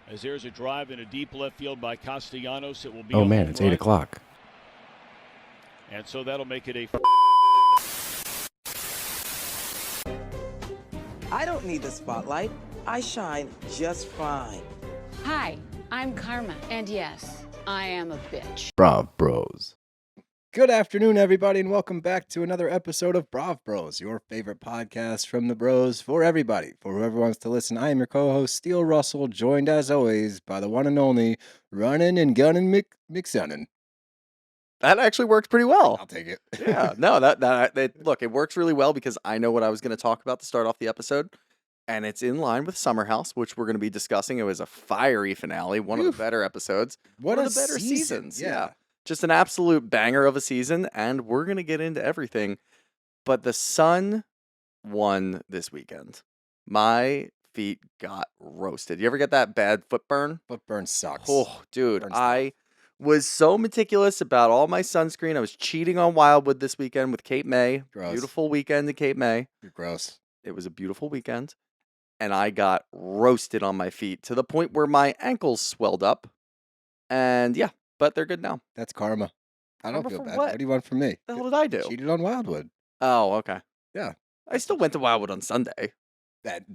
As there's a drive in a deep left field by Castellanos, it will be. Oh man, it's 8 o'clock. And so that'll make it a. I don't need the spotlight. I shine just fine. Hi, I'm Karma, and yes, I am a bitch. Brav Bros. Good afternoon, everybody, and welcome back to another episode of Brav Bros, your favorite podcast from the bros for everybody, for whoever wants to listen. I am your co-host, Steele Russell, joined as always by the one and only Runnin' and Gunnin' McSunnin. That actually worked pretty well. I'll take it. Yeah, no, look, it works really well because I know what I was going to talk about to start off the episode, and it's in line with Summer House, which we're going to be discussing. It was a fiery finale, one of the better episodes, What one a of the better season. seasons. Yeah, just an absolute banger of a season, and we're going to get into everything. But the Sun won this weekend. My feet got roasted. You ever get that bad foot burn? Foot burn sucks. Oh, dude, Burns I was so meticulous about all my sunscreen. I was cheating on Wildwood this weekend with Cape May. Gross. Beautiful weekend in Cape May. You're gross. It was a beautiful weekend. And I got roasted on my feet to the point where my ankles swelled up. And yeah, but they're good now. That's karma. I don't Karma feel for bad. what? What do you want from me? The hell did I do? Cheated on Wildwood. Oh, okay. Yeah. I still went to Wildwood on Sunday.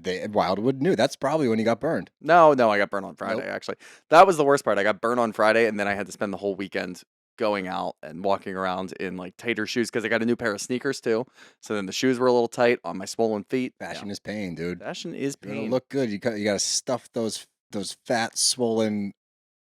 Wildwood knew. That's probably when he got burned. No, I got burned on Friday, Nope. actually. That was the worst part. I got burned on Friday, and then I had to spend the whole weekend going out and walking around in like tighter shoes because I got a new pair of sneakers too. So then the shoes were a little tight on my swollen feet. Fashion is pain, dude. Fashion is You want pain. to look good. You got to stuff those fat, swollen,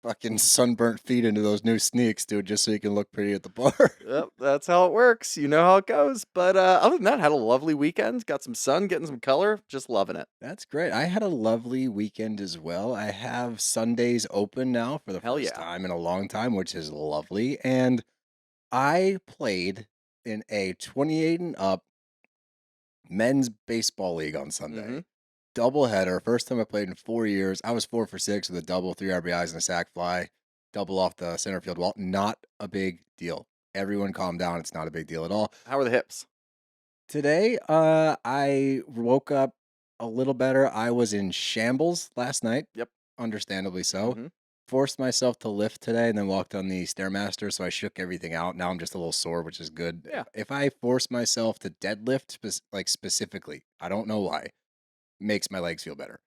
fucking sunburnt feet into those new sneaks, dude, just so you can look pretty at the bar. Yep, that's how it works. You know how it goes. But other than that, had a lovely weekend. Got some sun, getting some color. Just loving it. That's great. I had a lovely weekend as well. I have Sundays open now for the Hell first yeah. time in a long time, which is lovely. And I played in a 28 and up men's baseball league on Sunday. Mhm. Doubleheader. First time I played in 4 years. I was 4 for 6 with a double, 3 RBIs and a sac fly, double off the center field wall. Not a big deal. Everyone calm down. It's not a big deal at all. How are the hips? Today, I woke up a little better. I was in shambles last night. Yep. Understandably so. Mhm. Forced myself to lift today and then walked on the Stairmaster, so I shook everything out. Now I'm just a little sore, which is good. Yeah. If I force myself to deadlift, specifically, I don't know why, makes my legs feel better.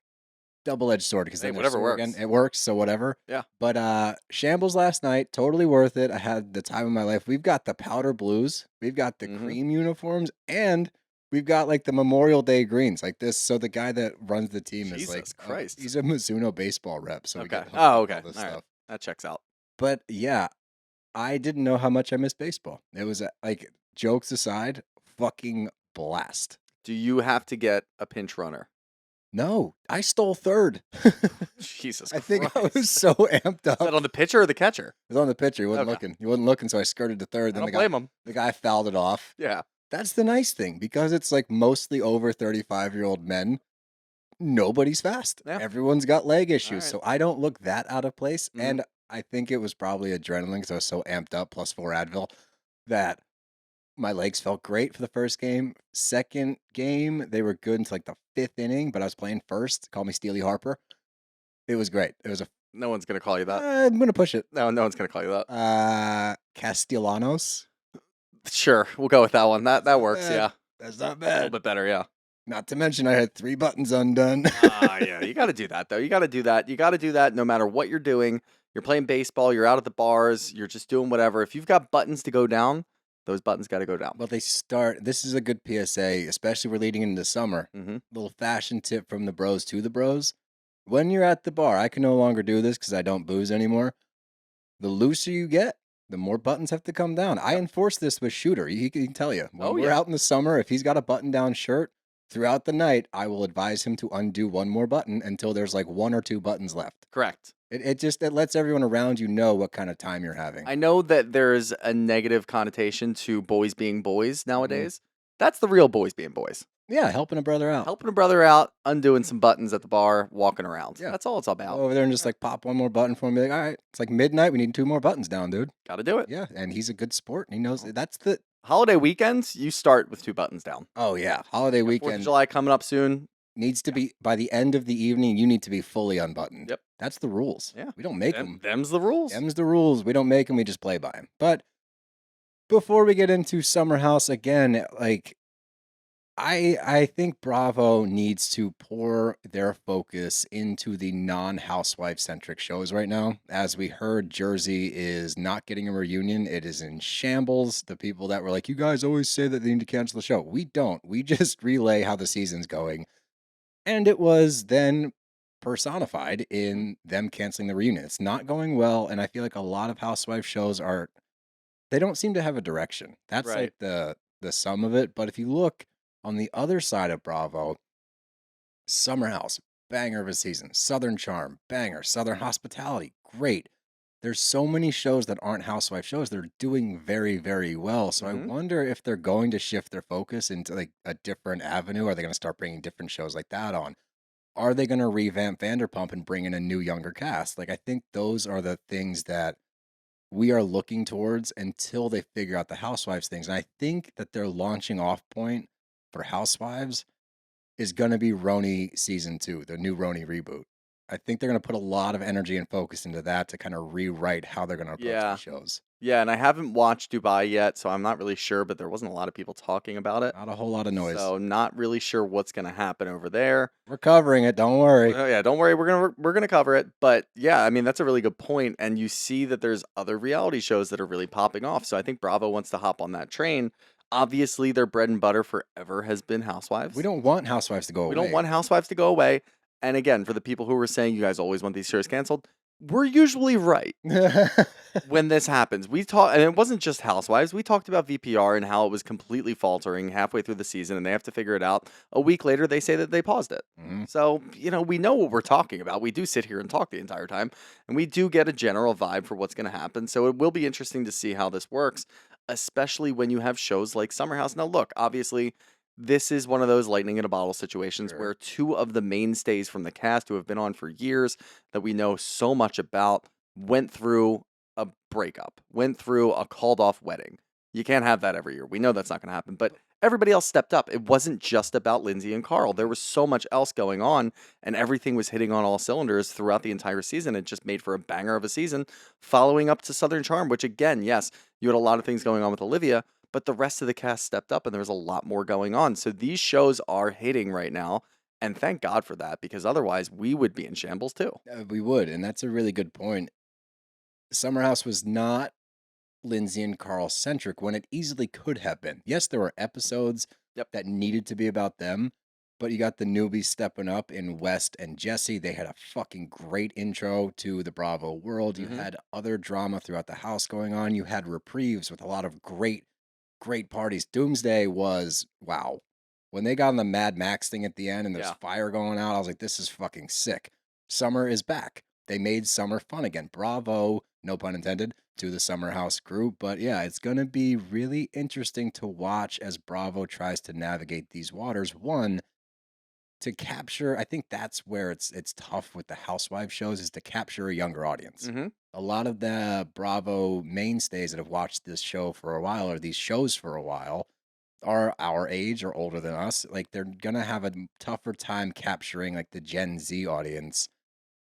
Double-edged sword because Hey, then they're whatever sore works. again. It works, so whatever. Yeah. But shambles last night, totally worth it. I had the time of my life. We've got the powder blues, we've got the Mhm. cream uniforms, and we've got like the Memorial Day greens, like this. So the guy that runs the team is like, Jesus Christ. he's a Mizuno baseball rep. So we Okay. get hooked Oh, up with okay. all this All right. stuff. That checks out. But yeah, I didn't know how much I missed baseball. It was like, jokes aside, fucking blast. Do you have to get a pinch runner? No, I stole third. Jesus I think I Christ. was so amped up. Is that on the pitcher or the catcher? It was on the pitcher. He wasn't Okay. looking. He wasn't looking, so I skirted to third. I Then don't blame him. the guy fouled it off. Yeah. That's the nice thing because it's like mostly over 35-year-old men. Nobody's fast. Yeah. Everyone's got leg issues, right. so I don't look that out of place. Mhm. And I think it was probably adrenaline because I was so amped up, plus 4 Advil, that my legs felt great for the first game. Second game, they were good until like the 5th inning, but I was playing first. Call me Steely Harper. It was great. It was No one's going to call you that. I'm going to push it. No one's going to call you that. Castellanos. Sure. We'll go with that one. That works. bad. Yeah. That's not A little bad. bit better. Yeah. Not to mention I had 3 buttons undone. Yeah. You got to do that, though. You got to do that. You got to do that no matter what you're doing. You're playing baseball. You're out at the bars. You're just doing whatever. If you've got buttons to go down, those buttons got to go down. Well, this is a good PSA, especially we're leading into summer. Mm-hmm. Little fashion tip from the bros to the bros. When you're at the bar, I can no longer do this because I don't booze anymore. The looser you get, the more buttons have to come down. I enforce this with Shooter. He can tell you. When Oh, we're yeah. out in the summer, if he's got a button-down shirt, throughout the night, I will advise him to undo one more button until there's like 1 or 2 buttons left. Correct. It lets everyone around you know what kind of time you're having. I know that there's a negative connotation to boys being boys nowadays. That's the real boys being boys. Yeah, helping a brother out. Helping a brother out, undoing some buttons at the bar, walking around. Yeah. That's all it's about. Go over there and just like pop one more button for him. Be like, all right, it's like midnight. We need 2 more buttons down, dude. Got to do it. Yeah, and he's a good sport. And he knows that's the. Holiday weekends, you start with 2 buttons down. Oh yeah, holiday 4th of weekend. July coming up soon. needs to be by the end of the evening. You need to be fully unbuttoned. Yep. That's the rules. Yeah. We don't make them. Them's the rules. Them's the rules. We don't make them. We just play by them. But before we get into Summer House again, like I think Bravo needs to pour their focus into the non-housewife centric shows right now. As we heard, Jersey is not getting a reunion. It is in shambles. The people that were like, you guys always say that they need to cancel the show. We don't. We just relay how the season's going. And it was then personified in them canceling the reunion. It's not going well. And I feel like a lot of housewife shows they don't seem to have a direction. That's Right. like the sum of it. But if you look on the other side of Bravo, Summer House, banger of a season. Southern Charm, banger. Southern Hospitality, great. There's so many shows that aren't housewife shows. They're doing very, very well. So I Mhm. wonder if they're going to shift their focus into like a different avenue. Are they going to start bringing different shows like that on? Are they going to revamp Vanderpump and bring in a new, younger cast? Like, I think those are the things that we are looking towards until they figure out the housewives things. And I think that their launching off point for housewives is going to be Roni season 2, the new Roni reboot. I think they're going to put a lot of energy and focus into that to kind of rewrite how they're going to approach Yeah. these shows. Yeah, and I haven't watched Dubai yet, so I'm not really sure, but there wasn't a lot of people talking about it. Not a whole lot of noise. So not really sure what's going to happen over there. We're covering it. Don't worry. Oh, yeah, don't worry, we're gonna cover it. But yeah, I mean that's a really good point, and you see that there's other reality shows that are really popping off. So I think Bravo wants to hop on that train. Obviously, their bread and butter forever has been Housewives. We don't want housewives to go away. We don't want Housewives to go away. And again, for the people who were saying you guys always want these shows canceled, we're usually right when this happens. We talk, and it wasn't just Housewives. We talked about VPR and how it was completely faltering halfway through the season, and they have to figure it out. A week later, they say that they paused it. Mhm. So we know what we're talking about. We do sit here and talk the entire time, and we do get a general vibe for what's going to happen. So it will be interesting to see how this works, especially when you have shows like Summer House. Now, look, obviously. This is one of those lightning in a bottle situations Sure. where two of the mainstays from the cast who have been on for years that we know so much about went through a breakup, went through a called off wedding. You can't have that every year. We know that's not going to happen, but everybody else stepped up. It wasn't just about Lindsay and Carl. There was so much else going on, and everything was hitting on all cylinders throughout the entire season. It just made for a banger of a season, following up to Southern Charm, which again, yes, you had a lot of things going on with Olivia, but the rest of the cast stepped up and there was a lot more going on. So these shows are hitting right now. And thank God for that, because otherwise we would be in shambles too. We would. And that's a really good point. Summer House was not Lindsay and Carl centric when it easily could have been. Yes, there were episodes Yep. that needed to be about them, but you got the newbies stepping up in West and Jesse. They had a fucking great intro to the Bravo world. You Mhm. had other drama throughout the house going on. You had reprieves with a lot of great parties. Doomsday was wow. When they got on the Mad Max thing at the end and there's Yeah. fire going out, I was like, this is fucking sick. Summer is back. They made summer fun again. Bravo, no pun intended, to the Summer House group. But yeah, it's going to be really interesting to watch as Bravo tries to navigate these waters. One, to capture, I think that's where it's tough with the housewife shows, is to capture a younger audience. Mhm. A lot of the Bravo mainstays that have watched this show for a while, or these shows for a while, are our age or older than us. Like, they're gonna have a tougher time capturing like the Gen Z audience,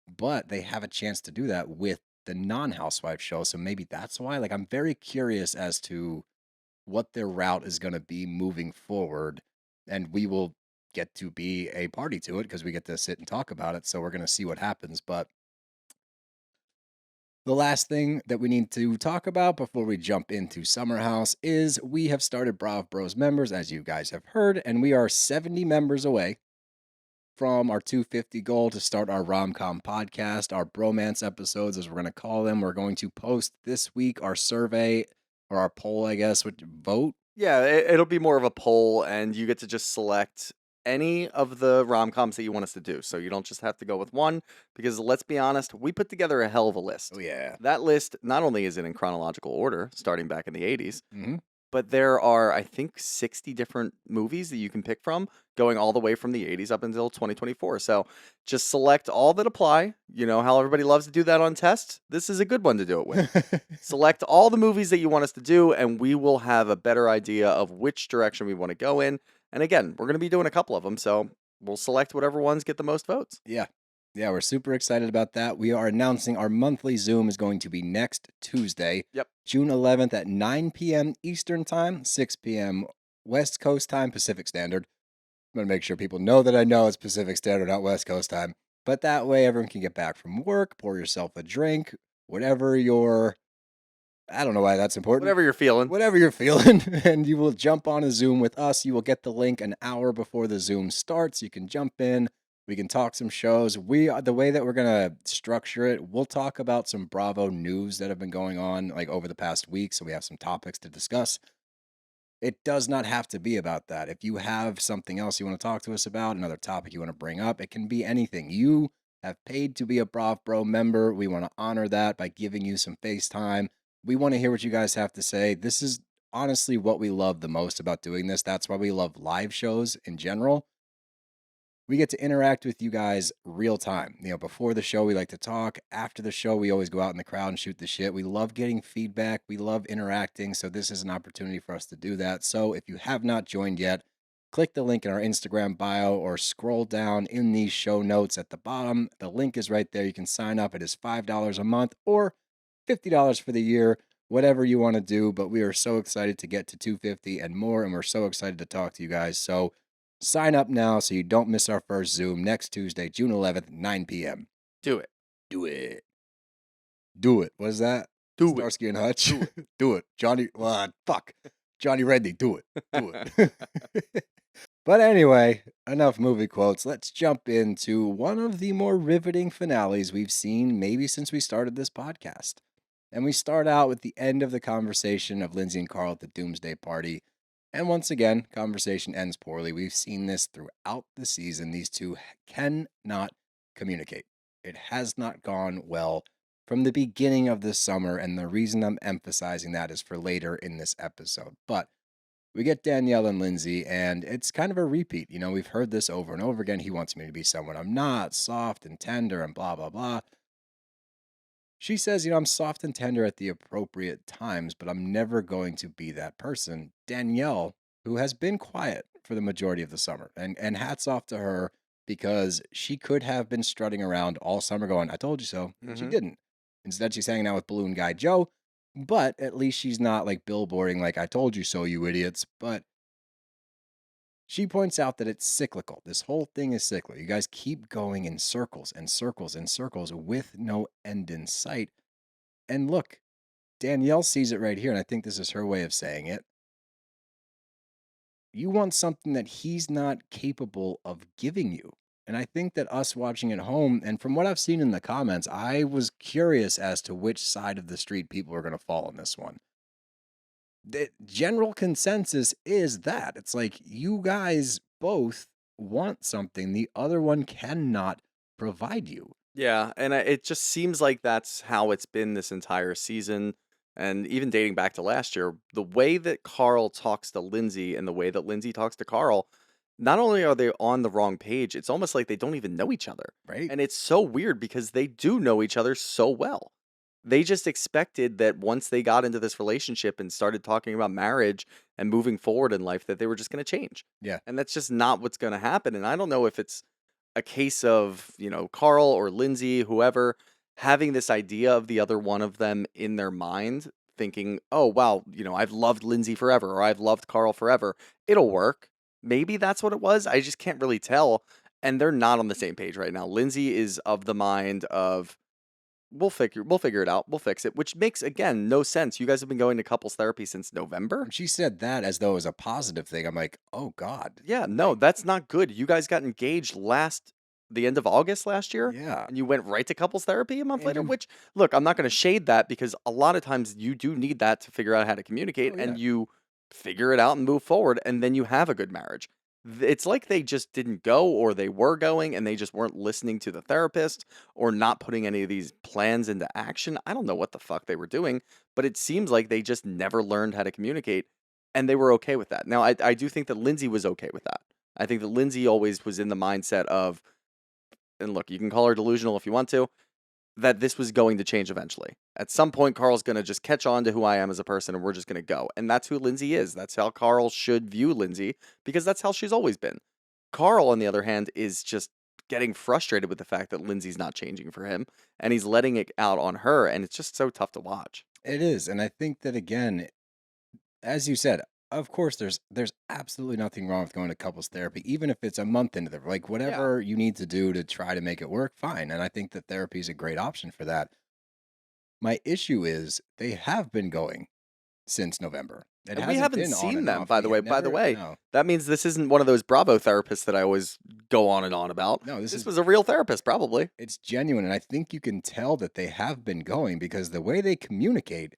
but they have a chance to do that with the non-housewife show. So maybe that's why. Like, I'm very curious as to what their route is going to be moving forward, and we will get to be a party to it because we get to sit and talk about it. So we're going to see what happens. But the last thing that we need to talk about before we jump into Summer House is we have started Brav Bros members, as you guys have heard, and we are 70 members away from our 250 goal to start our rom-com podcast, our bromance episodes, as we're going to call them. We're going to post this week our survey, or our poll, I guess, with vote. Yeah, it'll be more of a poll, and you get to just select any of the rom-coms that you want us to do. So you don't just have to go with one, because let's be honest, we put together a hell of a list. Oh, yeah. That list, not only is it in chronological order, starting back in the 80s, Mm-hmm. but there are, I think, 60 different movies that you can pick from, going all the way from the 80s up until 2024. So just select all that apply. You know how everybody loves to do that on tests? This is a good one to do it with. Select all the movies that you want us to do, and we will have a better idea of which direction we want to go in. And again, we're going to be doing a couple of them, so we'll select whatever ones get the most votes. Yeah. Yeah, we're super excited about that. We are announcing our monthly Zoom is going to be next Tuesday, Yep. June 11th at 9 p.m. Eastern Time, 6 p.m. West Coast Time, Pacific Standard. I'm going to make sure people know that I know it's Pacific Standard, not West Coast Time. But that way, everyone can get back from work, pour yourself a drink, whatever your, I don't know why that's important. Whatever you're feeling. Whatever you're feeling. And you will jump on a Zoom with us. You will get the link an hour before the Zoom starts. You can jump in. We can talk some shows. The way that we're going to structure it, we'll talk about some Bravo news that have been going on like over the past week. So we have some topics to discuss. It does not have to be about that. If you have something else you want to talk to us about, another topic you want to bring up, it can be anything. You have paid to be a Brav Bro member. We want to honor that by giving you some FaceTime. We want to hear what you guys have to say. This is honestly what we love the most about doing this. That's why we love live shows in general. We get to interact with you guys real time. Before the show, we like to talk. After the show, we always go out in the crowd and shoot the shit. We love getting feedback. We love interacting. So this is an opportunity for us to do that. So if you have not joined yet, click the link in our Instagram bio or scroll down in these show notes at the bottom. The link is right there. You can sign up. It is $5 a month or $50 for the year, whatever you want to do. But we are so excited to get to $250 and more. And we're so excited to talk to you guys. So sign up now so you don't miss our first Zoom next Tuesday, June 11th, 9 p.m. Do it. Do it. Do it. What is that? Do it. Starsky and Hutch? Do it. Do it. Johnny, fuck. Johnny Redney, do it. Do it. But anyway, enough movie quotes. Let's jump into one of the more riveting finales we've seen maybe since we started this podcast. And we start out with the end of the conversation of Lindsay and Carl at the Doomsday party. And once again, conversation ends poorly. We've seen this throughout the season. These two cannot communicate. It has not gone well from the beginning of this summer, and the reason I'm emphasizing that is for later in this episode. But we get Danielle and Lindsay, and it's kind of a repeat. We've heard this over and over again. He wants me to be someone I'm not, soft and tender and blah, blah, blah. She says, I'm soft and tender at the appropriate times, but I'm never going to be that person. Danielle, who has been quiet for the majority of the summer, and hats off to her because she could have been strutting around all summer going, I told you so. And she didn't. Instead, she's hanging out with Balloon Guy Joe, but at least she's not like billboarding like, I told you so, you idiots. But she points out that it's cyclical. This whole thing is cyclical. You guys keep going in circles and circles and circles with no end in sight. And look, Danielle sees it right here, and I think this is her way of saying it. You want something that he's not capable of giving you. And I think that us watching at home, and from what I've seen in the comments, I was curious as to which side of the street people are going to fall on this one. The general consensus is that it's like you guys both want something the other one cannot provide you. Yeah, and it just seems like that's how it's been this entire season, and even dating back to last year. The way that Carl talks to Lindsay and the way that Lindsay talks to Carl, not only are they on the wrong page, it's almost like they don't even know each other. Right. And it's so weird because they do know each other so well. They just expected that once they got into this relationship and started talking about marriage and moving forward in life, that they were just going to change. Yeah. And that's just not what's going to happen. And I don't know if it's a case of, Carl or Lindsay, whoever, having this idea of the other one of them in their mind, thinking, oh, wow, I've loved Lindsay forever, or I've loved Carl forever. It'll work. Maybe that's what it was. I just can't really tell. And they're not on the same page right now. Lindsay is of the mind of, We'll figure it out. We'll fix it, which makes, again, no sense. You guys have been going to couples therapy since November. She said that as though it was a positive thing. I'm like, oh, God. Yeah, no, that's not good. You guys got engaged the end of August last year. Yeah. And you went right to couples therapy a month later, And- which, look, I'm not going to shade that because a lot of times you do need that to figure out how to communicate, Oh, yeah. and you figure it out and move forward, and then you have a good marriage. It's like they just didn't go, or they were going and they just weren't listening to the therapist, or not putting any of these plans into action. I don't know what the fuck they were doing, but it seems like they just never learned how to communicate, and they were okay with that. Now, I do think that Lindsay was okay with that. I think that Lindsay always was in the mindset of, and look, you can call her delusional if you want to, that this was going to change eventually. At some point, Carl's going to just catch on to who I am as a person, and we're just going to go. And that's who Lindsay is. That's how Carl should view Lindsay, because that's how she's always been. Carl, on the other hand, is just getting frustrated with the fact that Lindsay's not changing for him, and he's letting it out on her, and it's just so tough to watch. It is, and I think that again, as you said, of course, there's absolutely nothing wrong with going to couples therapy, even if it's a month into the like Yeah. whatever you need to do to try to make it work, fine. And I think that therapy is a great option for that. My issue is they have been going since November. It And we hasn't haven't been on seen and them, off. by the We way. have By the never, way, no, that means this isn't one of those Bravo therapists that I always go on and on about. no. This This is was a real therapist, probably. it's genuine, and I think you can tell that they have been going because the way they communicate,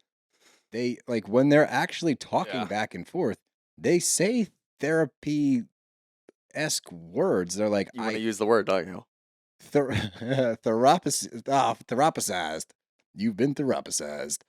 they like when they're actually talking Yeah. back and forth, they say therapy esque words. They're like, You want to I use the word, don't you? therapized. You've been therapized.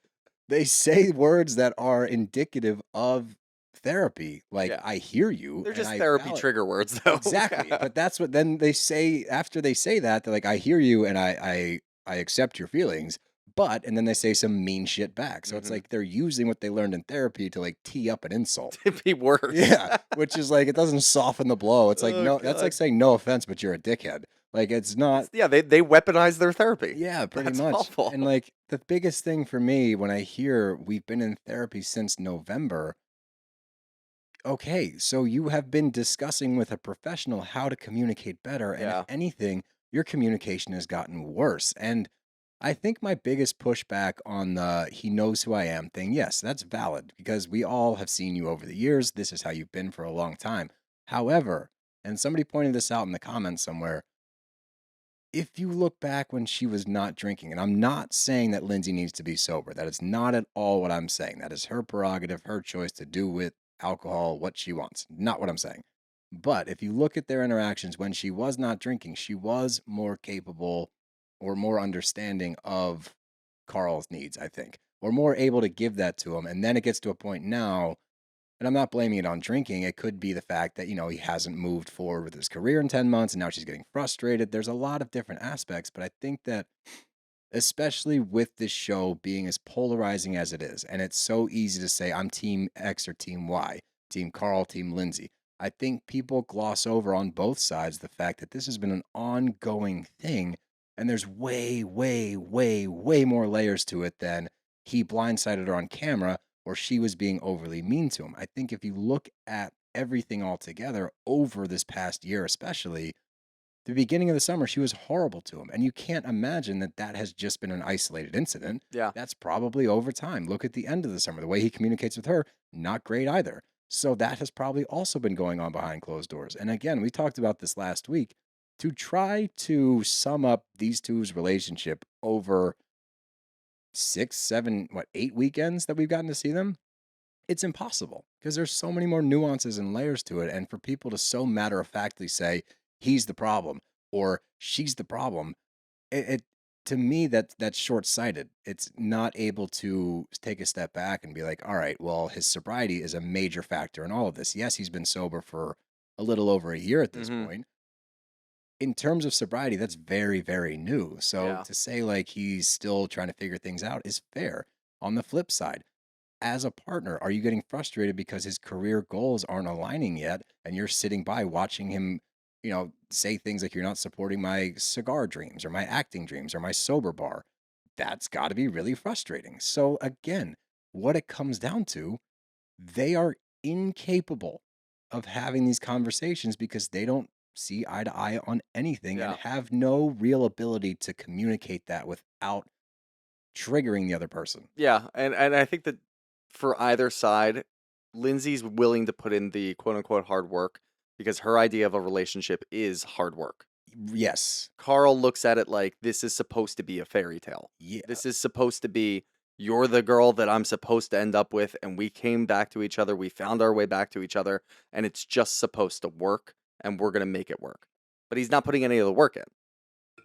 They say words that are indicative of therapy. Like, Yeah. I hear you. They're and just I therapy valid-" trigger words, though. Exactly. But that's what then they say after they say that, they're like, I hear you and I accept your feelings. But and then they say some mean shit back. So it's Mhm. like they're using what they learned in therapy to like tee up an insult. It'd be worse. Yeah, which is like it doesn't soften the blow. It's like Oh, no, that's like God. saying no offense, but you're a dickhead. Like it's not. Yeah, they weaponize their therapy. Yeah, pretty That's much. awful. And like the biggest thing for me when I hear we've been in therapy since November, okay, so you have been discussing with a professional how to communicate better, and Yeah. if anything, your communication has gotten worse. And I think my biggest pushback on the he knows who I am thing, yes, that's valid because we all have seen you over the years. This is how you've been for a long time. However, and somebody pointed this out in the comments somewhere, if you look back when she was not drinking, and I'm not saying that Lindsay needs to be sober, that is not at all what I'm saying. That is her prerogative, her choice to do with alcohol what she wants. Not what I'm saying. But if you look at their interactions when she was not drinking, she was more capable or more understanding of Carl's needs, I think, or more able to give that to him. And then it gets to a point now, and I'm not blaming it on drinking. It could be the fact that, he hasn't moved forward with his career in 10 months and now she's getting frustrated. There's a lot of different aspects, but I think that especially with this show being as polarizing as it is, and it's so easy to say I'm team X or team Y, team Carl, team Lindsay. I think people gloss over on both sides the fact that this has been an ongoing thing and there's way, way, way, way more layers to it than he blindsided her on camera or she was being overly mean to him. I think if you look at everything all together over this past year, especially, the beginning of the summer, she was horrible to him. And you can't imagine that that has just been an isolated incident. Yeah. That's probably over time. Look at the end of the summer. The way he communicates with her, not great either. So that has probably also been going on behind closed doors. And again, we talked about this last week. To try to sum up these two's relationship over 6, 7, 8 weekends that we've gotten to see them, it's impossible because there's so many more nuances and layers to it. And for people to so matter of factly say he's the problem or she's the problem, it to me that's short sighted. It's not able to take a step back and be like, all right, well, his sobriety is a major factor in all of this. Yes, he's been sober for a little over a year at this Mhm. point. In terms of sobriety, that's very, very new. So Yeah. to say like he's still trying to figure things out is fair. On the flip side, as a partner, are you getting frustrated because his career goals aren't aligning yet and you're sitting by watching him, say things like you're not supporting my cigar dreams or my acting dreams or my sober bar? That's got to be really frustrating. So again, what it comes down to, they are incapable of having these conversations because they don't see eye to eye on anything and Yeah. have no real ability to communicate that without triggering the other person. Yeah, and I think that for either side, Lindsay's willing to put in the quote unquote hard work because her idea of a relationship is hard work. Yes. Carl looks at it like this is supposed to be a fairy tale. Yeah. This is supposed to be you're the girl that I'm supposed to end up with, and we came back to each other. We found our way back to each other, and it's just supposed to work, and we're gonna make it work. But he's not putting any of the work in.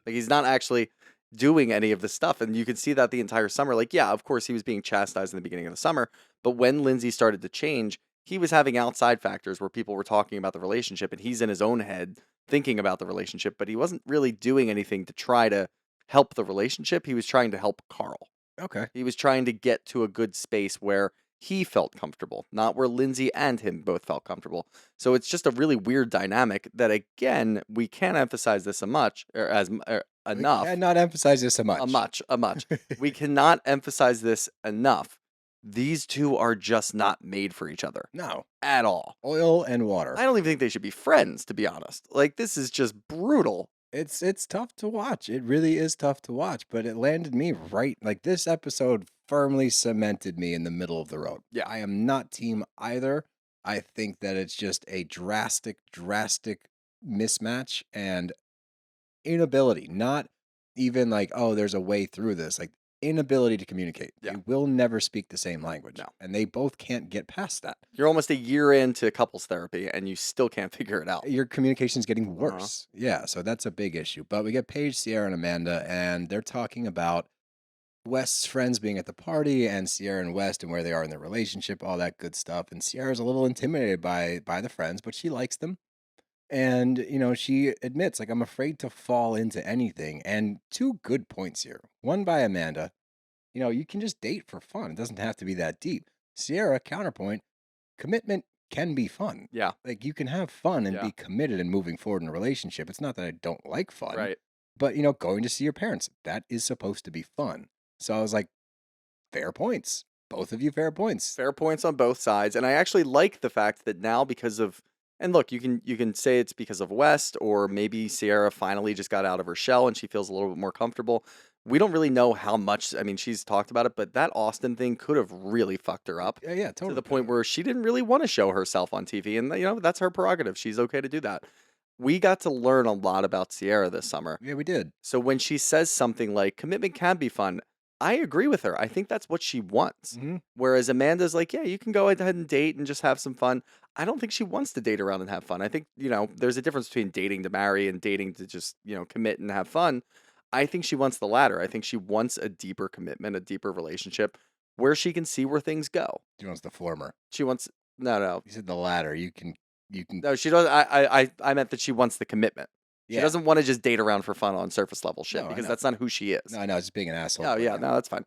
Like he's not actually doing any of the stuff, and you can see that the entire summer. Like, yeah, of course he was being chastised in the beginning of the summer, but when Lindsay started to change, he was having outside factors where people were talking about the relationship, and he's in his own head thinking about the relationship, but he wasn't really doing anything to try to help the relationship. He was trying to help Carl. Okay. He was trying to get to a good space where he felt comfortable, not where Lindsay and him both felt comfortable. So it's just a really weird dynamic that, again, we can't emphasize this We enough. cannot emphasize this A much. We cannot emphasize this enough. These two are just not made for each other No. at all. Oil and water. I don't even think they should be friends, to be honest. Like, this is just brutal. It's tough to watch. It really is tough to watch, but it landed me right. Like this episode firmly cemented me in the middle of the road. Yeah. I am not team either. I think that it's just a drastic mismatch and inability. Not even like, oh, there's a way through this. Like inability to communicate. Yeah. They will never speak the same language. No. And they both can't get past that. You're almost a year into couples therapy and you still can't figure it out. Your communication's getting worse. Yeah, so that's a big issue. But we get Paige, Ciara, and Amanda, and they're talking about West's friends being at the party and Ciara and West and where they are in their relationship, all that good stuff. And Ciara's a little intimidated by the friends, but she likes them. And, she admits, like, I'm afraid to fall into anything. And two good points here. One by Amanda. You can just date for fun. It doesn't have to be that deep. Ciara, counterpoint, commitment can be fun. Yeah. Like, you can have fun and Yeah. be committed and moving forward in a relationship. It's not that I don't like fun. Right. But, going to see your parents, that is supposed to be fun. So I was like, fair points. Both of you fair points. Fair points on both sides. And I actually like the fact that now, because of, and look, you can say it's because of West, or maybe Ciara finally just got out of her shell and she feels a little bit more comfortable. We don't really know how much. I mean, she's talked about it, but that Austin thing could have really fucked her up Yeah, totally. to the point where she didn't really want to show herself on TV. And, that's her prerogative. She's okay to do that. We got to learn a lot about Ciara this summer. Yeah, we did. So when she says something like commitment can be fun, I agree with her. I think that's what she wants. Mm-hmm. Whereas Amanda's like, yeah, you can go ahead and date and just have some fun. I don't think she wants to date around and have fun. I think, there's a difference between dating to marry and dating to just, commit and have fun. I think she wants the latter. I think she wants a deeper commitment, a deeper relationship where she can see where things go. She wants the former. She wants, no. You said the latter. You can. No, she doesn't. I meant that she wants the commitment. She Yeah. doesn't want to just date around for fun on surface level shit No, I because know. that's not who she is. No, just being an asshole. Oh, but yeah, no, that's fine.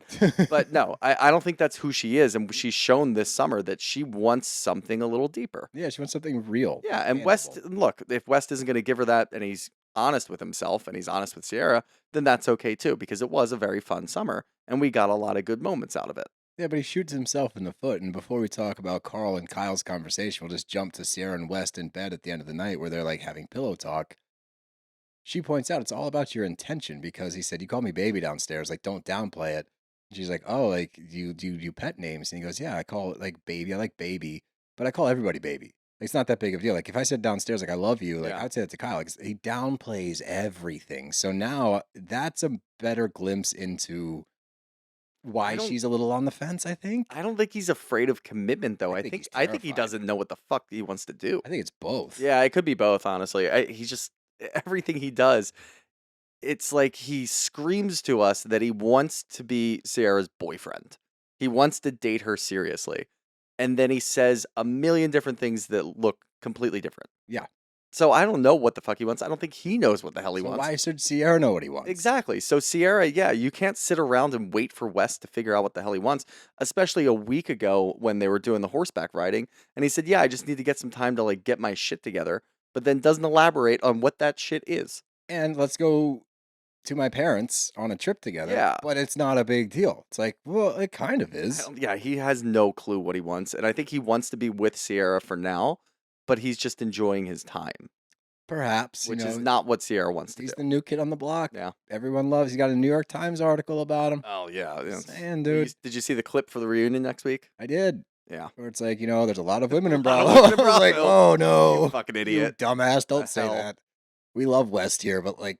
But no, I don't think that's who she is. And she's shown this summer that she wants something a little deeper. Yeah, she wants something real. Yeah, and tangible. West, look, if West isn't going to give her that and he's honest with himself and he's honest with Ciara, then that's okay too, because it was a very fun summer and we got a lot of good moments out of it. Yeah, but he shoots himself in the foot. And before we talk about Carl and Kyle's conversation, we'll just jump to Ciara and West in bed at the end of the night where they're like having pillow talk. She points out it's all about your intention because he said, you call me baby downstairs. Like, don't downplay it. And she's like, oh, like, do you pet names? And he goes, yeah, I call it like baby. I like baby, but I call everybody baby. Like, it's not that big of a deal. Like, if I said downstairs, like, I love you, like, Yeah. I'd say that to Kyle. Like, he downplays everything. So now that's a better glimpse into why don't- she's a little on the fence, I think. I don't think he's afraid of commitment, though. I I think think he's I think he terrified. doesn't know what the fuck he wants to do. I think it's both. Yeah, it could be both, honestly. He just, everything he does, it's like he screams to us that he wants to be Ciara's boyfriend. He wants to date her seriously. And then he says a million different things that look completely different. Yeah. So I don't know what the fuck he wants. I don't think he knows what the hell he So wants. why should Ciara know what he wants? Exactly. So Ciara, yeah, you can't sit around and wait for West to figure out what the hell he wants, especially a week ago when they were doing the horseback riding. And he said, yeah, I just need to get some time to like get my shit together, but then doesn't elaborate on what that shit is. And let's go to my parents on a trip together. Yeah. But it's not a big deal. It's like, well, it kind of is. Yeah, he has no clue what he wants. And I think he wants to be with Ciara for now, but he's just enjoying his time, Perhaps. which is not what Ciara wants to He's do. the new kid on the block. Yeah. Everyone loves. He got a New York Times article about him. Oh, yeah. Saying, dude. Did you see the clip for the reunion next week? I did. Yeah. Where it's like, there's a lot of women in A lot of Bravo. women in I was like, Bravo. oh no. You fucking idiot. You dumbass. Don't The say hell? that. We love West here, but like,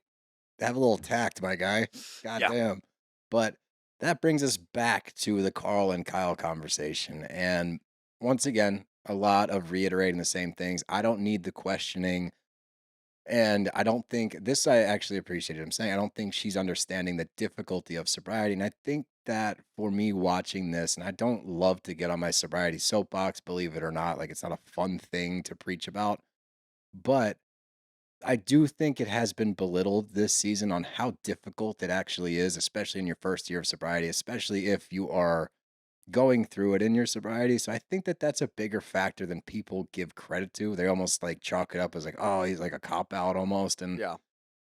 have a little tact, my guy. God Yeah. damn. But that brings us back to the Carl and Kyle conversation. And once again, a lot of reiterating the same things. I don't need the questioning. And I don't think this, I actually appreciated him saying, I don't think she's understanding the difficulty of sobriety. And I think that for me watching this, and I don't love to get on my sobriety soapbox, believe it or not, like it's not a fun thing to preach about, but I do think it has been belittled this season on how difficult it actually is, especially in your first year of sobriety, especially if you are going through it in your sobriety. So I think that that's a bigger factor than people give credit to. They almost like chalk it up as like, oh, he's like a cop out almost. And Yeah.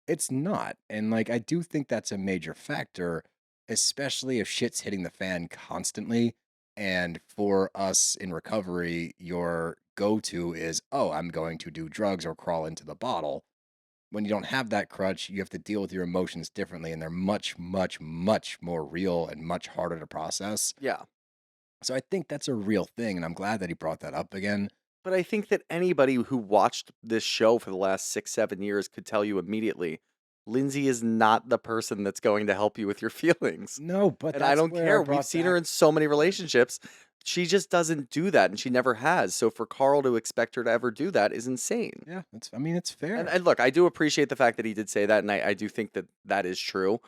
it's not. And like, I do think that's a major factor, especially if shit's hitting the fan constantly. And for us in recovery, your go to is, oh, I'm going to do drugs or crawl into the bottle. When you don't have that crutch, you have to deal with your emotions differently. And they're much, much, much more real and much harder to process. Yeah. So I think that's a real thing. And I'm glad that he brought that up again. But I think that anybody who watched this show for the last 6, 7 years could tell you immediately, Lindsay is not the person that's going to help you with your feelings. No, but And that's I don't where care. We've brought seen her back- in so many relationships. She just doesn't do that, and she never has. So for Carl to expect her to ever do that is insane. Yeah, I mean, it's fair. And look, I do appreciate the fact that he did say that, and I do think that that is true.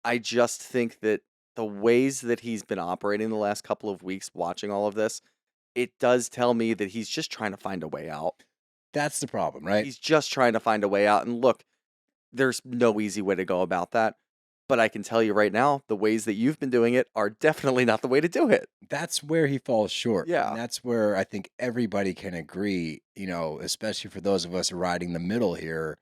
I just think that the ways that he's been operating the last couple of weeks watching all of this, it does tell me that he's just trying to find a way out. That's the problem, right? He's just trying to find a way out. And look, there's no easy way to go about that. But I can tell you right now, the ways that you've been doing it are definitely not the way to do it. That's where he falls short. Yeah. And that's where I think everybody can agree, especially for those of us riding the middle here,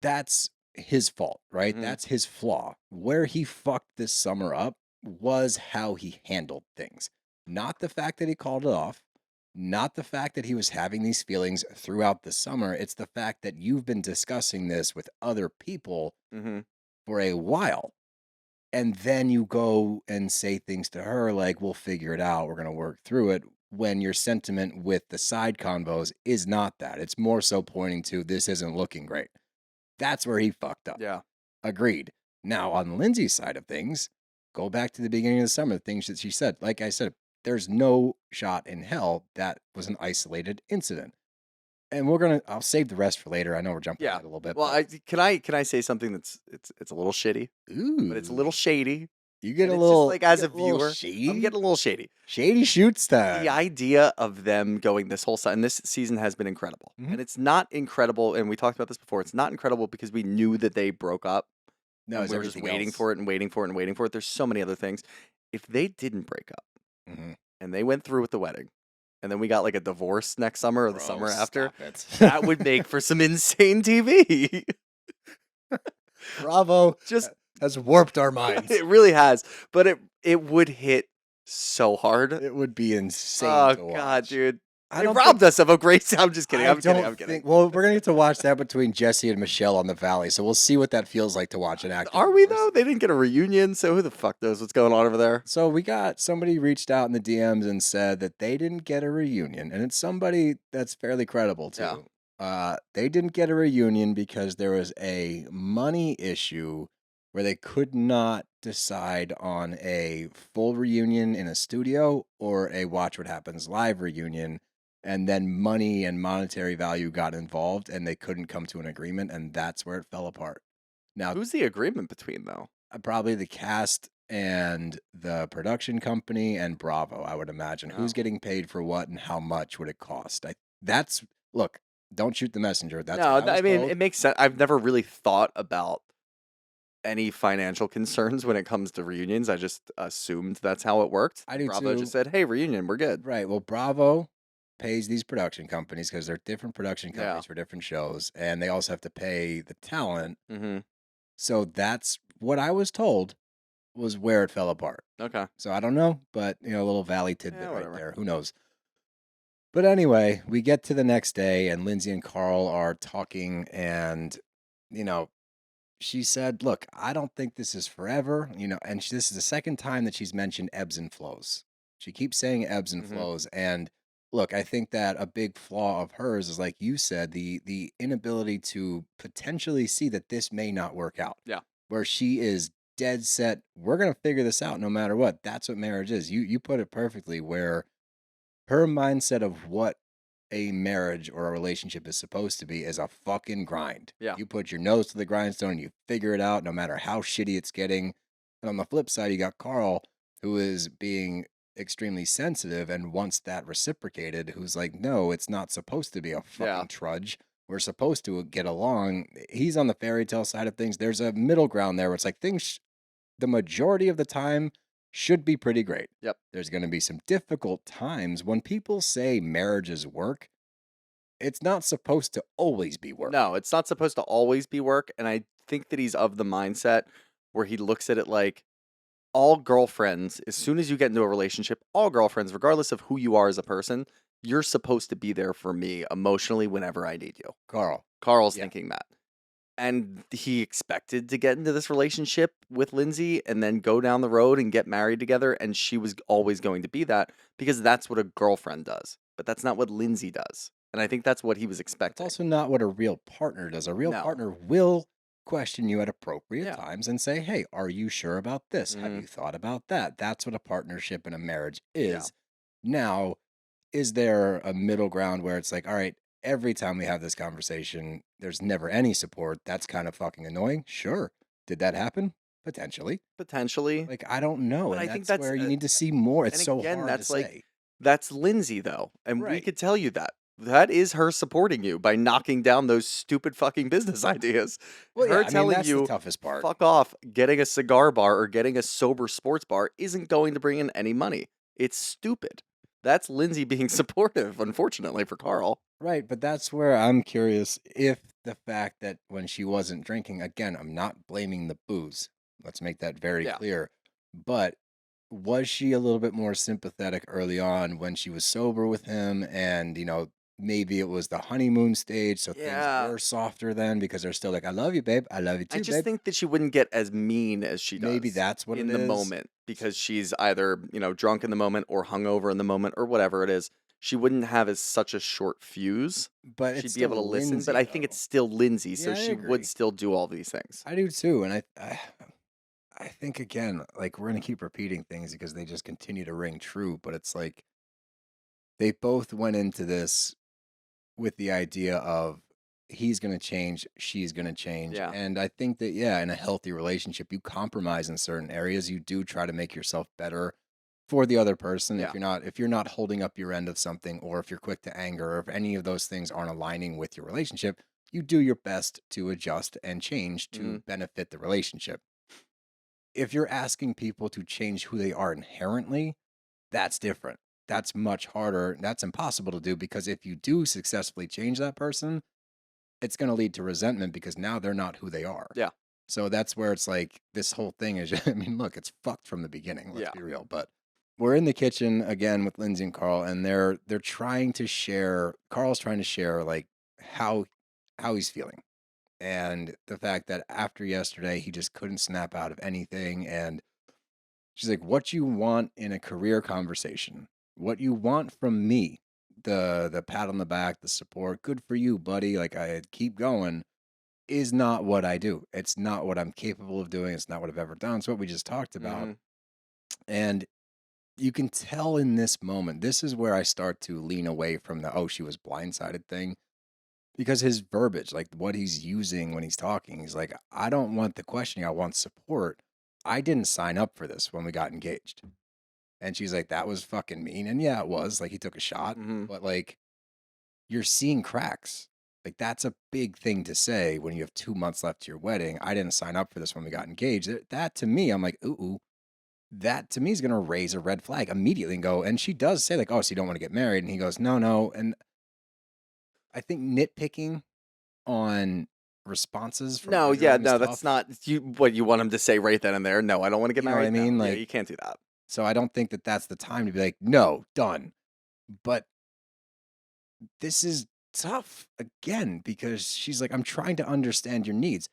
that's his fault, right? Mhm. That's his flaw. Where he fucked this summer up was how he handled things. Not the fact that he called it off, not the fact that he was having these feelings throughout the summer. It's the fact that you've been discussing this with other people Mm-hmm. for a while. And then you go and say things to her like, we'll figure it out. We're going to work through it. When your sentiment with the side convos is not that. It's more so pointing to this isn't looking great. That's where he fucked up. Yeah. Agreed. Now, on Lindsay's side of things, go back to the beginning of the summer, the things that she said. Like I said, there's no shot in hell that was an isolated incident. And I'll save the rest for later. I know we're jumping Yeah. ahead a little bit. Well, can I say something that's it's a little shitty, Ooh, but it's a little shady. You get and a it's little just like as you a get little viewer, shady. I'm getting a little shady. Shady shoots time. The idea of them going this whole and this season has been incredible. Mhm. And it's not incredible, and we talked about this before, it's not incredible because we knew that they broke up. No, and it's we were just everything waiting else. for it and waiting for it and waiting for it. There's so many other things. If they didn't break up Mhm. and they went through with the wedding, and then we got like a divorce next summer or the Bro, summer after, stop it. that would make for some insane TV. Bravo. Just Has warped our minds. it really has, but it would hit so hard. It would be insane Oh to watch. god, dude. I They don't robbed us of a great. I'm just kidding. I'm don't kidding. think- Well, we're gonna get to watch that between Jesse and Michelle on the Valley, so we'll see what that feels like to watch an active. Are we divorce. though? They didn't get a reunion, so who the fuck knows what's going on over there? So we got somebody reached out in the DMs and said that they didn't get a reunion, and it's somebody that's fairly credible too. They didn't get a reunion because there was a money issue where they could not decide on a full reunion in a studio or a Watch What Happens live reunion. And then money and monetary value got involved and they couldn't come to an agreement. And that's where it fell apart. Now, Who's the agreement between though? probably the cast and the production company and Bravo, I would imagine. Who's Oh. getting paid for what and how much would it cost? Look, don't shoot the messenger. That's No, what I was I mean told. it makes sense. I've never really thought about any financial concerns when it comes to reunions. I just assumed that's how it worked. I do Bravo too. just said, "Hey, reunion, we're good." Right. Well, Bravo pays these production companies because they're different production Yeah. companies for different shows, and they also have to pay the talent. Mm-hmm. So that's what I was told was where it fell apart. Okay. So I don't know, but a little Valley tidbit right whatever. there. Who knows? But anyway, we get to the next day, and Lindsay and Carl are talking, and she said, "Look, I don't think this is forever." And this is the second time that she's mentioned ebbs and flows. She keeps saying ebbs and Mhm. flows, and look, I think that a big flaw of hers is, like you said, the inability to potentially see that this may not work out. Yeah. Where she is dead set, we're gonna figure this out no matter what. That's what marriage is. You put it perfectly. Where her mindset of what a marriage or a relationship is supposed to be is a fucking grind. Yeah. You put your nose to the grindstone and you figure it out no matter how shitty it's getting. And on the flip side, you got Carl, who is being extremely sensitive and wants that reciprocated, who's like, no, it's not supposed to be a fucking Yeah. trudge. We're supposed to get along. He's on the fairy tale side of things. There's a middle ground there where it's like the majority of the time should be pretty great. Yep. There's going to be some difficult times. When people say marriage is work, it's not supposed to always be work. No, it's not supposed to always be work. And I think that he's of the mindset where he looks at it like all girlfriends, as soon as you get into a relationship, all girlfriends, regardless of who you are as a person, you're supposed to be there for me emotionally whenever I need you. Carl's Yeah. thinking that. And he expected to get into this relationship with Lindsay and then go down the road and get married together. And she was always going to be that because that's what a girlfriend does. But that's not what Lindsay does. And I think that's what he was It's expecting. also not what a real partner does. A real No. partner will question you at appropriate Yeah. times and say, hey, are you sure about this? Have Mhm. you thought about that? That's what a partnership and a marriage Yeah. is. Now, is there a middle ground where it's like, all right, every time we have this conversation, there's never any support? That's kind of fucking annoying. Sure. Did that happen? Potentially. Potentially. Like, I don't know. But And I think that's that's where you need to see more. It's and so again, hard to that's like say. that's Lindsay though. And we Right. could tell you that. That is her supporting you by knocking down those stupid fucking business ideas. Well, Her yeah, I mean, telling that's the you toughest part. fuck off, getting a cigar bar or getting a sober sports bar isn't going to bring in any money. It's stupid. That's Lindsay being supportive, unfortunately, for Carl. Right, but that's where I'm curious if the fact that when she wasn't drinking, again, I'm not blaming the booze. Let's make that very Yeah. clear. But was she a little bit more sympathetic early on when she was sober with him? And, maybe it was the honeymoon stage, so things Yeah. were softer then because they're still like, I love you, babe. I love you I too, just babe. think that she wouldn't get as mean as she does. Maybe that's what in it the is. moment because she's either, drunk in the moment or hungover in the moment or whatever it is. She wouldn't have as such a short fuse. But it's She'd be able to still listen, Lindsay, but I think though. it's still Lindsay, so Yeah, I she agree. would still do all these things. I do too, and I think again, like we're gonna keep repeating things because they just continue to ring true. But it's like they both went into this with the idea of he's gonna change, she's gonna change, Yeah. and I think that in a healthy relationship, you compromise in certain areas. You do try to make yourself better for the other person. Yeah. If you're not holding up your end of something, or if you're quick to anger, or if any of those things aren't aligning with your relationship, you do your best to adjust and change to Mhm. benefit the relationship. If you're asking people to change who they are inherently, that's different. That's much harder. That's impossible to do because if you do successfully change that person, it's going to lead to resentment because now they're not who they are. Yeah. So that's where it's like this whole thing is, I mean, look, it's fucked from the beginning. Let's Yeah. be real. But we're in the kitchen again with Lindsay and Carl, and they're trying to share, Carl's trying to share like how he's feeling. And the fact that after yesterday, he just couldn't snap out of anything. And she's like, what you want in a career conversation, what you want from me, the pat on the back, the support, good for you, buddy. Like I keep going, is not what I do. It's not what I'm capable of doing. It's not what I've ever done. It's what we just talked about. Mhm. And you can tell in this moment, this is where I start to lean away from the, oh, she was blindsided thing. Because his verbiage, like what he's using when he's talking, he's like, I don't want the questioning, I want support. I didn't sign up for this when we got engaged. And she's like, that was fucking mean. And yeah, it was. Like he took a shot, Mhm. but like you're seeing cracks. Like that's a big thing to say when you have 2 months left to your wedding. I didn't sign up for this when we got engaged. That to me, I'm like, ooh, that to me is gonna raise a red flag immediately and go. And she does say, like, oh, so you don't want to get married? And he goes, no. And I think nitpicking on responses from No, later yeah, in the no, that's stuff. not what you want him to say right then and there. No, I don't want to get You know what married. I mean? No, yeah, Like- you can't do that. So I don't think that that's the time to be like, no, done. But this is tough again because she's like, I'm trying to understand your needs.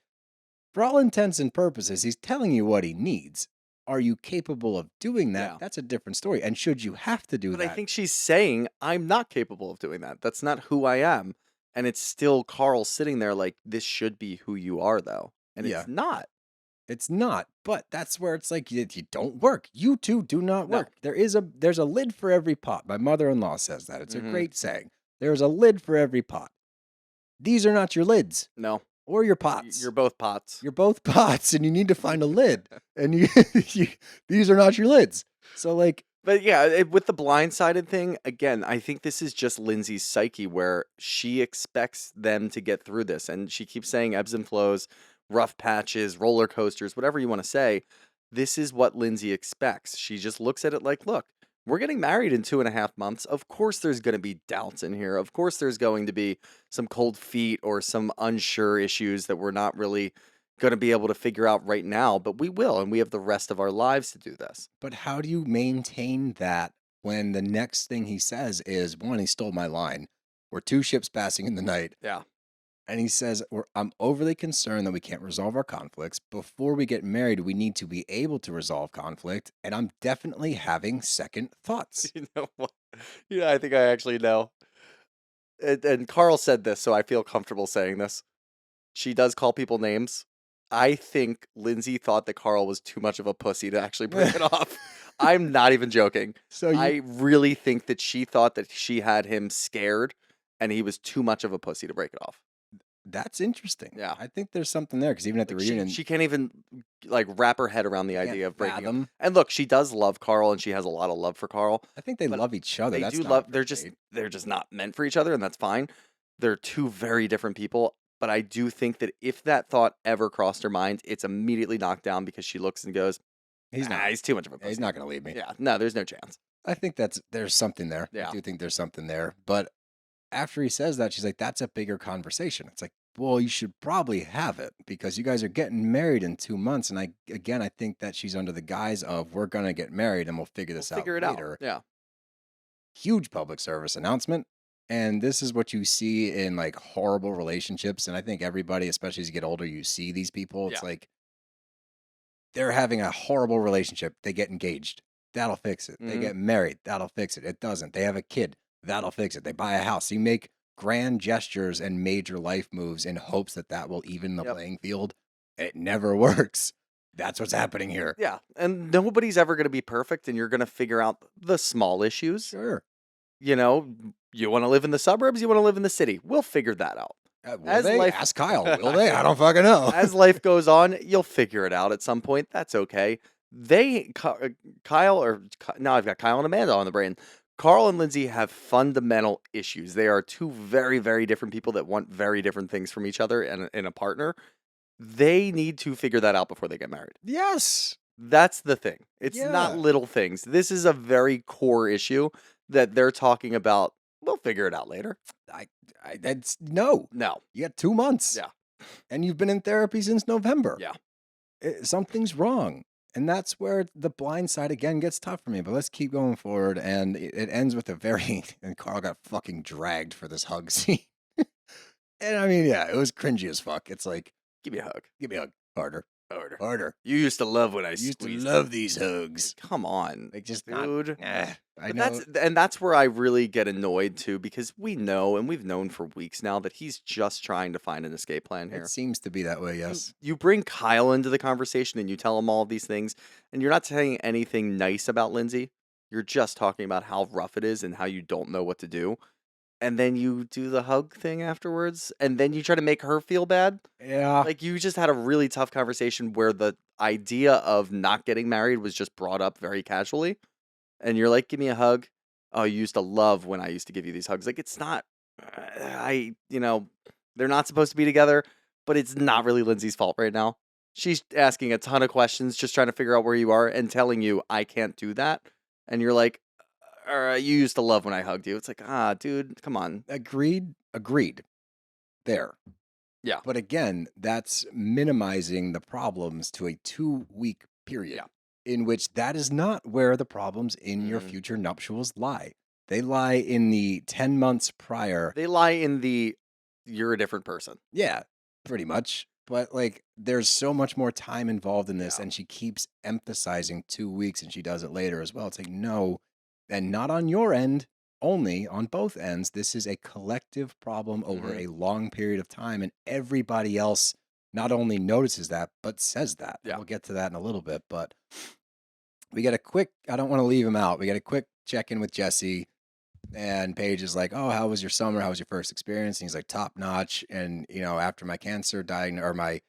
For all intents and purposes, he's telling you what he needs. Are you capable of doing that? Yeah. That's a different story. And should you have to do But that? I think she's saying, I'm not capable of doing that. That's not who I am. And it's still Carl sitting there like, this should be who you are, though. And Yeah. it's not. It's not, but that's where it's like you don't work. You two do not No. work. There's a lid for every pot. My mother-in-law says that. It's Mhm. a great saying. There's a lid for every pot. These are not your lids No. or your pots. You're both pots. You're both pots, and you need to find a lid. And these are not your lids. So like, But yeah, with the blindsided thing, again, I think this is just Lindsay's psyche where she expects them to get through this. And she keeps saying ebbs and flows, rough patches, roller coasters, whatever you want to say. this is what Lindsay expects. She just looks at it like, look, we're getting married in 2.5 months. Of course, there's going to be doubts in here. Of course, there's going to be some cold feet or some unsure issues that we're not really going to be able to figure out right now, but we will, and we have the rest of our lives to do this. But how do you maintain that when the next thing he says is, one, he stole my line. We're two ships passing in the night. Yeah. And he says, I'm overly concerned that we can't resolve our conflicts. Before we get married, we need to be able to resolve conflict. And I'm definitely having second thoughts. You know what? Yeah, I think I actually know. And Carl said this, so I feel comfortable saying this. She does call people names. I think Lindsay thought that Carl was too much of a pussy to actually break it off. I'm not even joking. So I really think that she thought that she had him scared and he was too much of a pussy to break it off. That's interesting. Yeah. I think there's something there because even at the reunion, she can't even like wrap her head around the can't idea of breaking fathom. up. And look, she does love Carl and she has a lot of love for Carl. I think they but love each other. They That's do not love. a They're great date. just not meant for each other, and that's fine. They're two very different people. But I do think that if that thought ever crossed her mind, it's immediately knocked down because she looks and goes, He's not. He's too much of a pussy. He's not going to leave me. Yeah, no, there's no chance. I think there's something there. Yeah. I do think there's something there. But after he says that, she's like, that's a bigger conversation. It's like, well, you should probably have it because you guys are getting married in 2 months. And I think that she's under the guise of we're going to get married and we'll figure this out later. Yeah. Huge public service announcement. And this is what you see in like horrible relationships. And I think everybody, especially as you get older, you see these people. It's like they're having a horrible relationship. They get engaged. That'll fix it. They get married. That'll fix it. It doesn't. They have a kid. That'll fix it. They buy a house. You make grand gestures and major life moves in hopes that will even the playing field. It never works. That's what's happening here. Yeah. And nobody's ever going to be perfect, and you're going to figure out the small issues. Sure. You know, you want to live in the suburbs, you want to live in the city. We'll figure that out. Ask Kyle. Will they? I don't fucking know. As life goes on, you'll figure it out at some point. That's okay. Kyle, or now I've got Kyle and Amanda on the brain. Carl and Lindsay have fundamental issues. They are two very, very different people that want very different things from each other and in a partner. They need to figure that out before they get married. Yes. That's the thing. It's not little things. This is a very core issue that they're talking about. We'll figure it out later. That's no. You got 2 months. Yeah. And you've been in therapy since November. Yeah. Something's wrong. And that's where the blind side again gets tough for me. But let's keep going forward. And it ends with and Carl got fucking dragged for this hug scene. And I mean, yeah, it was cringy as fuck. It's like, give me a hug. Give me a hug. Harder. You used to love when I used squeezed. to love these hugs. Come on. Like, just dude. I know. That's where I really get annoyed too, because we know, and we've known for weeks now, that he's just trying to find an escape plan here. It seems to be that way, yes. You bring Kyle into the conversation and you tell him all of these things, and you're not saying anything nice about Lindsay. You're just talking about how rough it is and how you don't know what to do. And then you do the hug thing afterwards, and then you try to make her feel bad. Yeah. Like, you just had a really tough conversation where the idea of not getting married was just brought up very casually. And you're like, give me a hug. Oh, you used to love when I used to give you these hugs. Like, it's not, they're not supposed to be together, but it's not really Lindsay's fault right now. She's asking a ton of questions, just trying to figure out where you are and telling you, I can't do that. And you're like, you used to love when I hugged you. It's like, dude, come on. Agreed. There. Yeah. But again, that's minimizing the problems to a 2-week period in which that is not where the problems in your future nuptials lie. They lie in the 10 months prior. They lie in you're a different person. Yeah, pretty much. But like, there's so much more time involved in this, and she keeps emphasizing 2 weeks, and she does it later as well. It's like, no, and not on your end, only on both ends. This is a collective problem over a long period of time, and everybody else not only notices that, but says that. Yeah. We'll get to that in a little bit, but we get a quick, I don't want to leave him out. We get a quick check-in with Jesse, and Paige is like, oh, how was your summer? How was your first experience? And he's like, top notch. And, after my cancer or my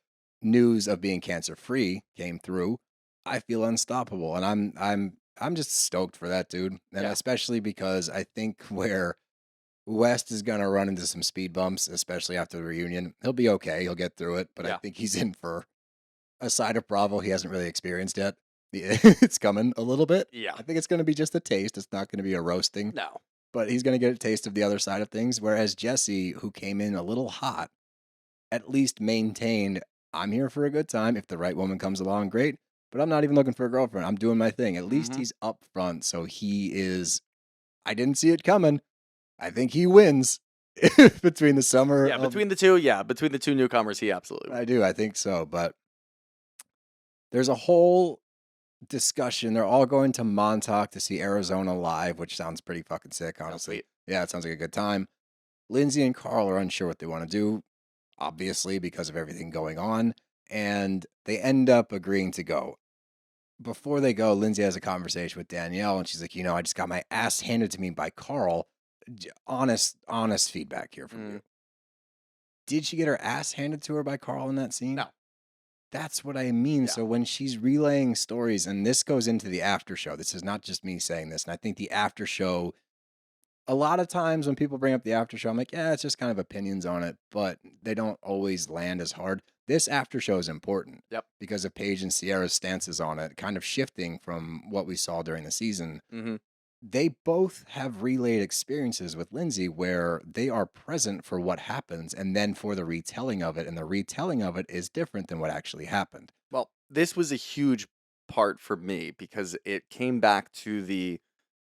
news of being cancer-free came through, I feel unstoppable. And I'm just stoked for that, dude. And especially because I think where West is going to run into some speed bumps, especially after the reunion, he'll be okay. He'll get through it. But I think he's in for a side of Bravo he hasn't really experienced yet. It's coming a little bit. Yeah. I think it's going to be just a taste. It's not going to be a roasting. No. But he's going to get a taste of the other side of things. Whereas Jesse, who came in a little hot, at least maintained, I'm here for a good time. If the right woman comes along, great. But I'm not even looking for a girlfriend. I'm doing my thing. At least he's up front. So he is, I didn't see it coming. I think he wins between the summer. Yeah, between the two newcomers, he absolutely wins. I do. I think so. But there's a whole discussion. They're all going to Montauk to see Arizona live, which sounds pretty fucking sick, honestly. Yeah, it sounds like a good time. Lindsay and Carl are unsure what they want to do, obviously, because of everything going on, and they end up agreeing to go. Before they go, Lindsay has a conversation with Danielle, and she's like, I just got my ass handed to me by Carl. Honest feedback here from you. Did she get her ass handed to her by Carl in that scene? No. That's what I mean. Yeah. So when she's relaying stories, and this goes into the after show, this is not just me saying this, and I think the after show, a lot of times when people bring up the after show, I'm like, yeah, it's just kind of opinions on it, but they don't always land as hard. This after show is important. Yep. Because of Paige and Ciara's stances on it, kind of shifting from what we saw during the season. They both have relayed experiences with Lindsay where they are present for what happens and then for the retelling of it. And the retelling of it is different than what actually happened. Well, this was a huge part for me because it came back to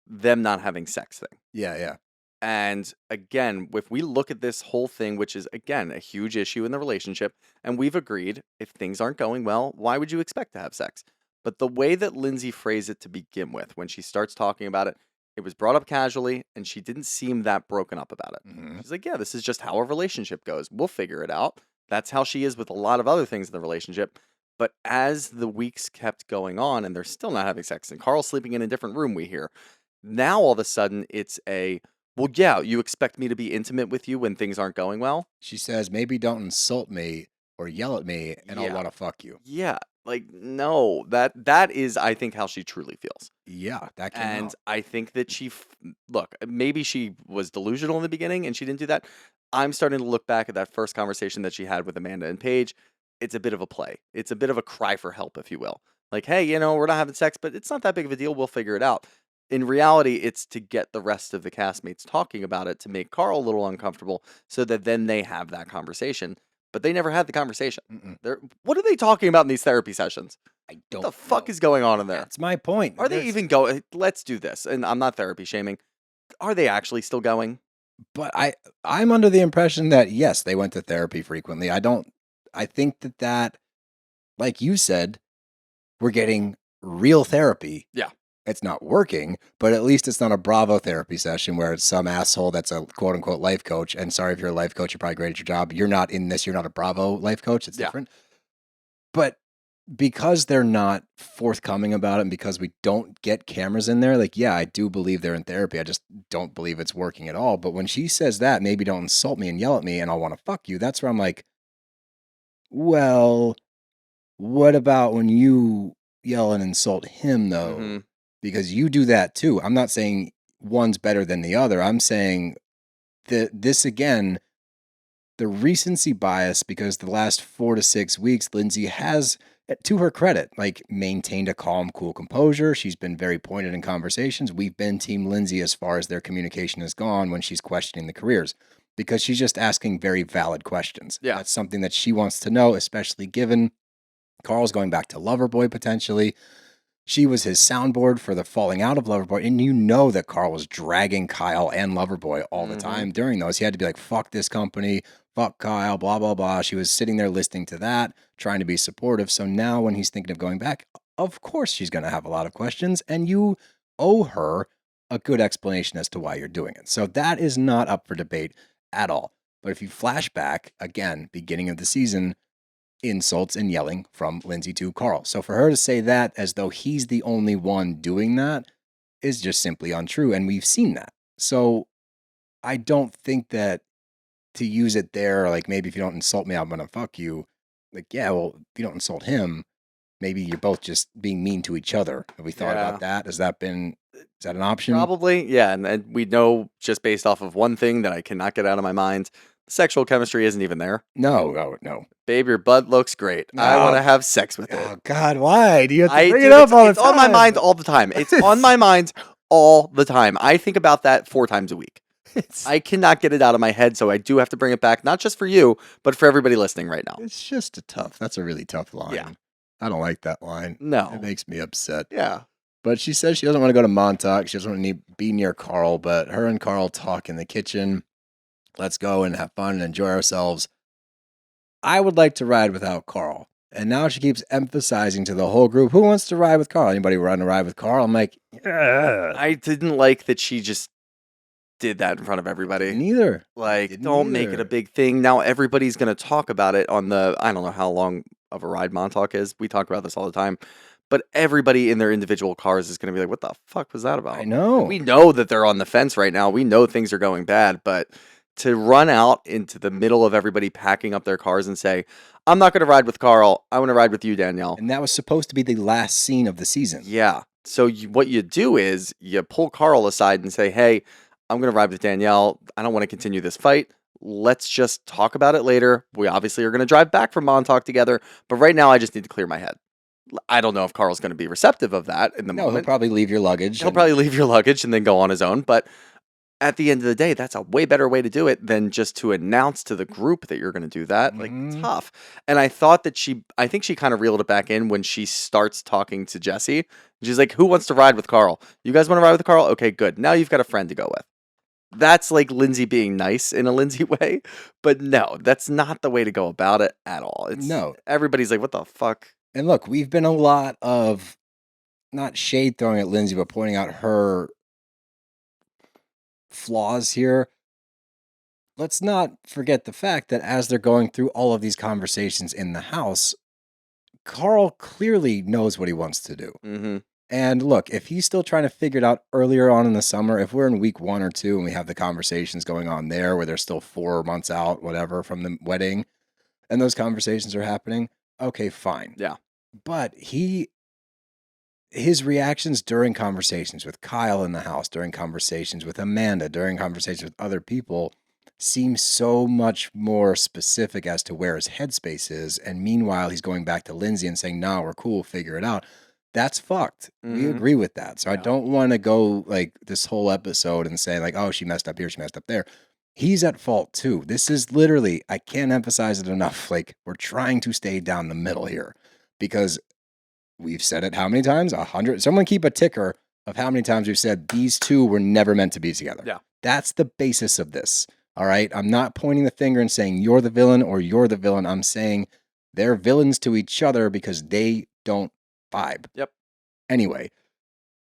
them not having sex thing. Yeah. And again, if we look at this whole thing, which is, again, a huge issue in the relationship, and we've agreed, if things aren't going well, why would you expect to have sex? But the way that Lindsay phrased it to begin with, when she starts talking about it, it was brought up casually, and she didn't seem that broken up about it. She's like, yeah, this is just how a relationship goes. We'll figure it out. That's how she is with a lot of other things in the relationship. But as the weeks kept going on, and they're still not having sex, and Carl's sleeping in a different room, we hear, now all of a sudden it's well, yeah, you expect me to be intimate with you when things aren't going well? She says, maybe don't insult me or yell at me, and I'll want to fuck you. Yeah. Like, no, that is, I think, how she truly feels. Yeah, that came And out. I think that look, maybe she was delusional in the beginning and she didn't do that. I'm starting to look back at that first conversation that she had with Amanda and Paige. It's a bit of a play. It's a bit of a cry for help, if you will. Like, hey, we're not having sex, but it's not that big of a deal. We'll figure it out. In reality, it's to get the rest of the castmates talking about it, to make Carl a little uncomfortable so that then they have that conversation. But they never had the conversation. What are they talking about in these therapy sessions? I don't What the fuck is going on in there? That's my point. Are they even going? Let's do this. And I'm not therapy shaming. Are they actually still going? But I'm under the impression that, yes, they went to therapy frequently. I think that, like you said, we're getting real therapy. Yeah. It's not working, but at least it's not a Bravo therapy session where it's some asshole that's a quote unquote life coach. And sorry if you're a life coach, you're probably great at your job. You're not in this. You're not a Bravo life coach. It's different. But because they're not forthcoming about it and because we don't get cameras in there, like, yeah, I do believe they're in therapy. I just don't believe it's working at all. But when she says that, maybe don't insult me and yell at me and I'll want to fuck you. That's where I'm like, well, what about when you yell and insult him though? Because you do that too. I'm not saying one's better than the other. I'm saying that this, again, the recency bias, because the last 4 to 6 weeks, Lindsay has, to her credit, like, maintained a calm, cool composure. She's been very pointed in conversations. We've been Team Lindsay as far as their communication has gone when she's questioning the careers, because she's just asking very valid questions. Yeah. That's something that she wants to know, especially given Carl's going back to Loverboy potentially. She was his soundboard for the falling out of Loverboy, and that Carl was dragging Kyle and Loverboy all the time during those. He had to be like, fuck this company, fuck Kyle, blah, blah, blah. She was sitting there listening to that, trying to be supportive. So now when he's thinking of going back, of course she's going to have a lot of questions, and you owe her a good explanation as to why you're doing it. So that is not up for debate at all. But if you flash back, again, beginning of the season, insults and yelling from Lindsay to Carl. So for her to say that as though he's the only one doing that is just simply untrue. And we've seen that. So I don't think that to use it there, like, maybe if you don't insult me, I'm going to fuck you. Like, yeah, well, if you don't insult him, maybe you're both just being mean to each other. Have we thought about that? Is that an option? Probably, yeah. And we know, just based off of one thing that I cannot get out of my mind, Sexual chemistry isn't even there. No. Babe, your butt looks great. I No. want to have sex with it. Oh, God, why? Do you have to I bring do. it up all the It's time? on my mind all the time. It's on my mind all the time. I think about that 4 times a week. I cannot get it out of my head, so I do have to bring it back, not just for you, but for everybody listening right now. It's just that's a really tough line. Yeah. I don't like that line. No. It makes me upset. Yeah. But she says she doesn't want to go to Montauk. She doesn't want to be near Carl, but her and Carl talk in the kitchen. Let's go and have fun and enjoy ourselves. I would like to ride without Carl. And now she keeps emphasizing to the whole group, who wants to ride with Carl? Anybody want to ride with Carl? I'm like, yeah. I didn't like that she just did that in front of everybody. Neither. Like, don't make it a big thing. Now everybody's going to talk about it on the, I don't know how long of a ride Montauk is. We talk about this all the time. But everybody in their individual cars is going to be like, what the fuck was that about? I know. And we know that they're on the fence right now. We know things are going bad. But to run out into the middle of everybody packing up their cars and say, I'm not going to ride with Carl. I want to ride with you, Danielle. And that was supposed to be the last scene of the season. Yeah. So what you do is you pull Carl aside and say, hey, I'm going to ride with Danielle. I don't want to continue this fight. Let's just talk about it later. We obviously are going to drive back from Montauk together. But right now, I just need to clear my head. I don't know if Carl's going to be receptive of that in the moment. He'll probably leave your luggage. He'll probably leave your luggage and then go on his own. But at the end of the day, that's a way better way to do it than just to announce to the group that you're going to do that. Like, tough. And I thought that I think she kind of reeled it back in when she starts talking to Jesse. She's like, who wants to ride with Carl? You guys want to ride with Carl? Okay, good. Now you've got a friend to go with. That's like Lindsay being nice in a Lindsay way. But no, that's not the way to go about it at all. No. Everybody's like, what the fuck? And look, we've been a lot of not shade throwing at Lindsay, but pointing out her flaws here. Let's not forget the fact that as they're going through all of these conversations in the house, Carl clearly knows what he wants to do. Mm-hmm. And look, if he's still trying to figure it out earlier on in the summer, if we're in week 1 or 2 and we have the conversations going on there where they're still 4 months out, whatever, from the wedding, and those conversations are happening, okay, fine. Yeah. But his reactions during conversations with Kyle in the house, during conversations with Amanda, during conversations with other people, seem so much more specific as to where his headspace is. And meanwhile, he's going back to Lindsay and saying, no, we're cool, figure it out. That's fucked. We agree with that. So I don't want to go like this whole episode and say like, oh, she messed up here, she messed up there. He's at fault too. This is literally, I can't emphasize it enough. Like, we're trying to stay down the middle here because we've said it how many times? 100. Someone keep a ticker of how many times we've said these two were never meant to be together. Yeah. That's the basis of this. All right. I'm not pointing the finger and saying you're the villain or you're the villain. I'm saying they're villains to each other because they don't vibe. Yep. Anyway,